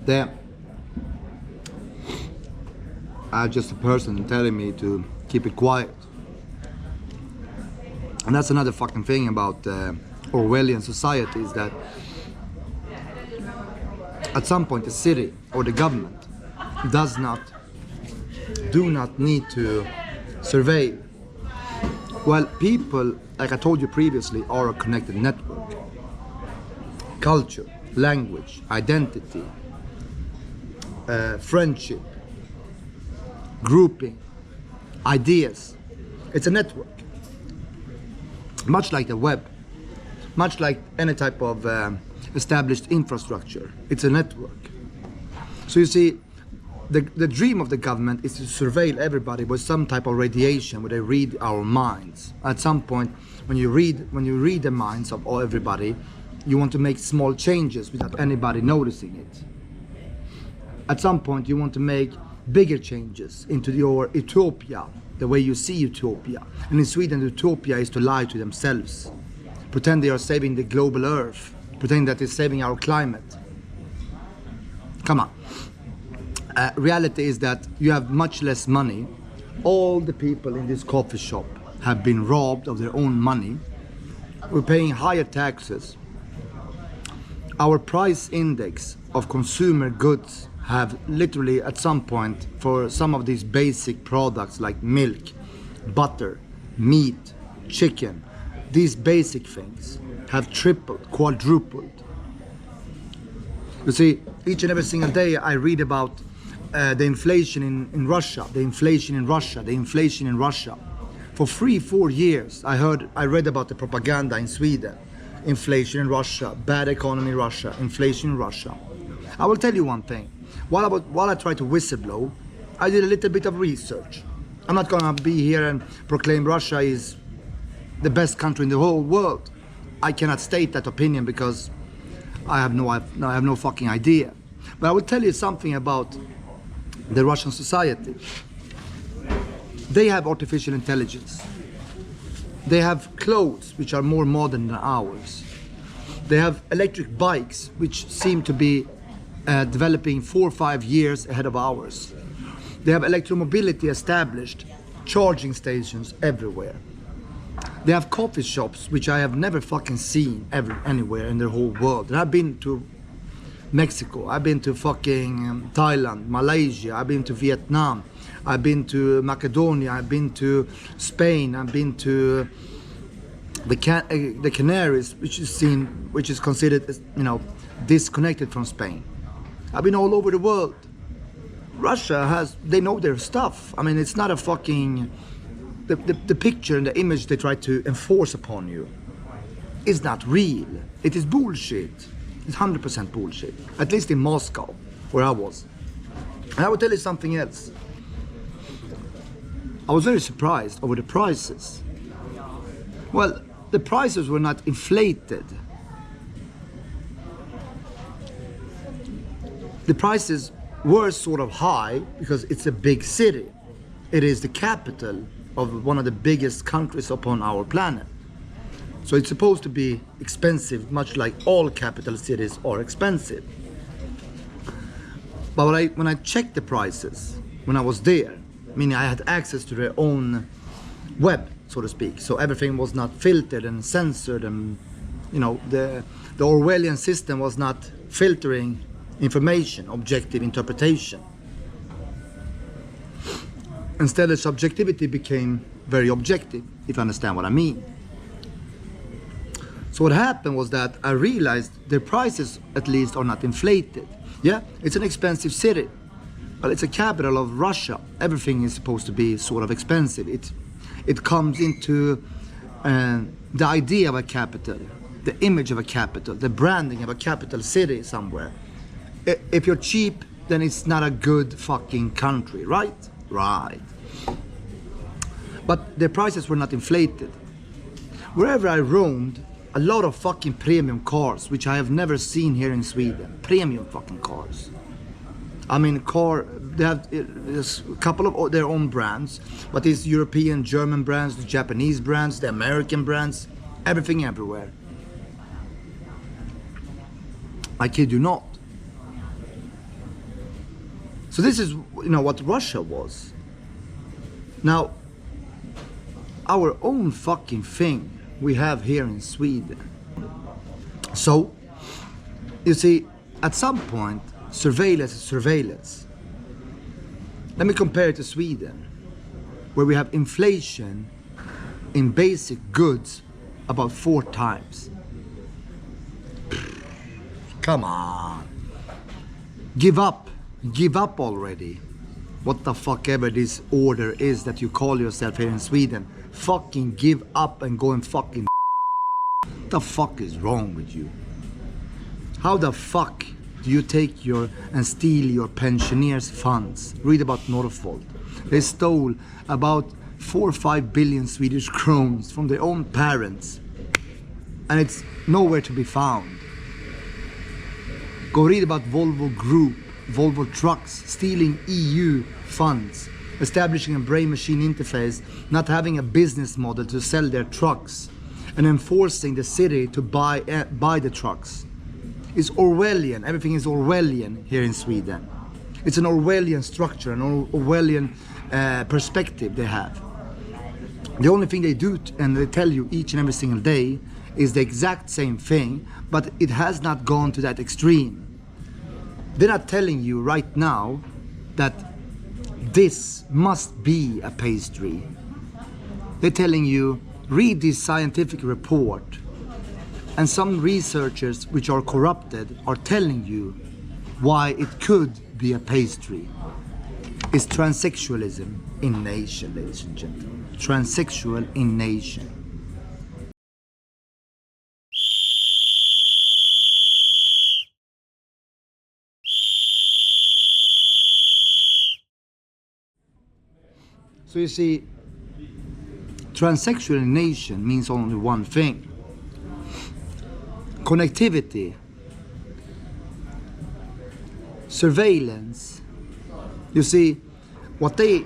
There, I just a person telling me to keep it quiet. And that's another fucking thing about Orwellian society, is that at some point the city or the government do not need to survey. Well, people, like I told you previously, are a connected network. Culture, language, identity, friendship, grouping, ideas. It's a network. Much like the web, much like any type of established infrastructure, it's a network. So you see, the dream of the government is to surveil everybody with some type of radiation where they read our minds. At some point, when you read the minds of everybody, you want to make small changes without anybody noticing it. At some point, you want to make bigger changes into your utopia, the way you see utopia. And in Sweden, utopia is to lie to themselves, pretend they are saving the global earth, pretend that they're saving our climate. Come on. Reality is that you have much less money. All the people in this coffee shop have been robbed of their own money. We're paying higher taxes. Our price index of consumer goods have literally at some point, for some of these basic products like milk, butter, meat, chicken, these basic things have tripled, quadrupled. You see, each and every single day I read about the inflation in Russia, the inflation in Russia, the inflation in Russia. For 3-4 years I read about the propaganda in Sweden. Inflation in Russia, bad economy in Russia, inflation in Russia. I will tell you one thing. While I try to whistleblow, I did a little bit of research. I'm not gonna be here and proclaim Russia is the best country in the whole world. I cannot state that opinion because I have no fucking idea. But I will tell you something about the Russian society. They have artificial intelligence. They have clothes which are more modern than ours. They have electric bikes which seem to be developing 4 or 5 years ahead of ours. They have electromobility established, charging stations everywhere. They have coffee shops which I have never fucking seen anywhere in the whole world. And I've been to Mexico, I've been to fucking Thailand, Malaysia, I've been to Vietnam, I've been to Macedonia, I've been to Spain, I've been to the Canaries, which is considered, you know, disconnected from Spain. I've been all over the world. Russia they know their stuff. I mean, it's not a fucking, the picture and the image they try to enforce upon you is not real. It is bullshit. It's 100% bullshit. At least in Moscow, where I was. And I will tell you something else. I was very surprised over the prices. Well, the prices were not inflated. The prices were sort of high because it's a big city. It is the capital of one of the biggest countries upon our planet. So it's supposed to be expensive, much like all capital cities are expensive. But when I checked the prices, when I was there, meaning I had access to their own web, so to speak, so everything was not filtered and censored, and you know, the Orwellian system was not filtering information, objective interpretation. Instead, the subjectivity became very objective, if you understand what I mean. So what happened was that I realized the prices at least are not inflated. Yeah, it's an expensive city, but it's a capital of Russia. Everything is supposed to be sort of expensive. It comes into the idea of a capital, the image of a capital, the branding of a capital city somewhere. If you're cheap, then it's not a good fucking country, right? Right. But the prices were not inflated. Wherever I roamed, a lot of fucking premium cars, which I have never seen here in Sweden. Premium fucking cars. I mean, they have a couple of their own brands, but these European, German brands, the Japanese brands, the American brands, everything everywhere. I kid you not. So this is, what Russia was. Now, our own fucking thing we have here in Sweden. So, you see, at some point, surveillance is surveillance. Let me compare it to Sweden, where we have inflation in basic goods about 4 times. Come on. Give up already. What the fuck ever this order is that you call yourself here in Sweden. Fucking give up and go and fucking. What the fuck is wrong with you? How the fuck do you take and steal your pensioners' funds? Read about Northvolt. They stole about 4 or 5 billion Swedish crowns from their own parents, and it's nowhere to be found. Go read about Volvo Group, Volvo Trucks stealing EU funds, establishing a brain machine interface, not having a business model to sell their trucks, and enforcing the city to buy the trucks. It's Orwellian. Everything is Orwellian here in Sweden. It's an Orwellian structure, an Orwellian perspective they have. The only thing they do and they tell you each and every single day is the exact same thing, but it has not gone to that extreme. They're not telling you right now that this must be a pastry. They're telling you, read this scientific report, and some researchers which are corrupted are telling you why it could be a pastry. It's transsexualism in nation, ladies and gentlemen. Transsexual in nation. So you see, transsexual in nation means only one thing. Connectivity, surveillance. You see, what they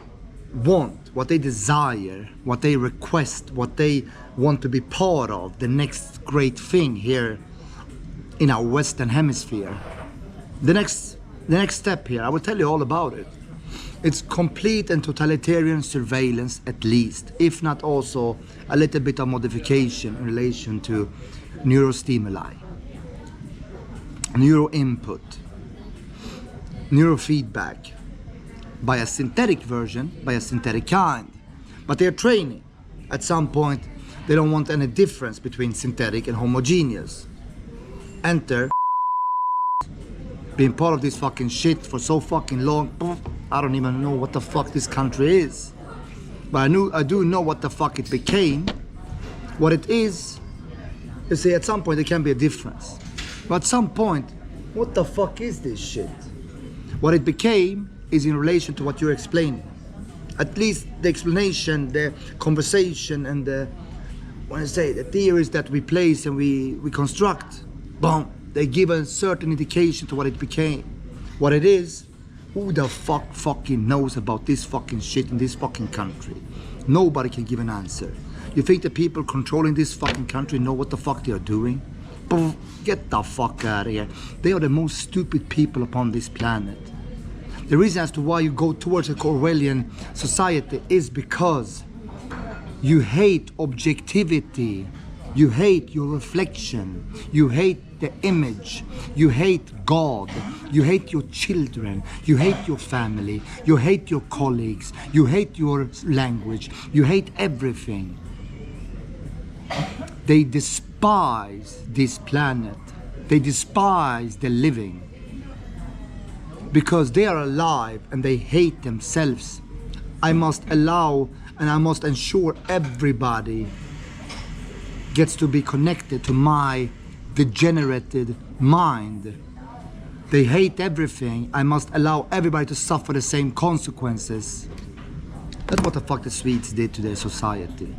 want, what they desire, what they request, what they want to be part of, the next great thing here in our Western Hemisphere. The next step here, I will tell you all about it. It's complete and totalitarian surveillance, at least, if not also a little bit of modification in relation to neurostimuli, neuro input, neurofeedback, by a synthetic version, by a synthetic kind. But they're training. At some point, they don't want any difference between synthetic and homogeneous. Enter being part of this fucking shit for so fucking long. I don't even know what the fuck this country is. But I do know what the fuck it became. What it is, you see, at some point there can be a difference. But at some point, what the fuck is this shit? What it became is in relation to what you're explaining. At least the explanation, the conversation, and the theories that we place and we construct, boom, they give a certain indication to what it became. What it is, who the fuck fucking knows about this fucking shit in this fucking country? Nobody can give an answer. You think the people controlling this fucking country know what the fuck they are doing? Get the fuck out of here. They are the most stupid people upon this planet. The reason as to why you go towards a Orwellian society is because you hate objectivity. You hate your reflection. You hate the image. You hate God. You hate your children. You hate your family. You hate your colleagues. You hate your language. You hate everything. They despise this planet. They despise the living. Because they are alive and they hate themselves. I must allow and I must ensure everybody gets to be connected to my degenerated mind. They hate everything. I must allow everybody to suffer the same consequences. That's what the fuck the Swedes did to their society.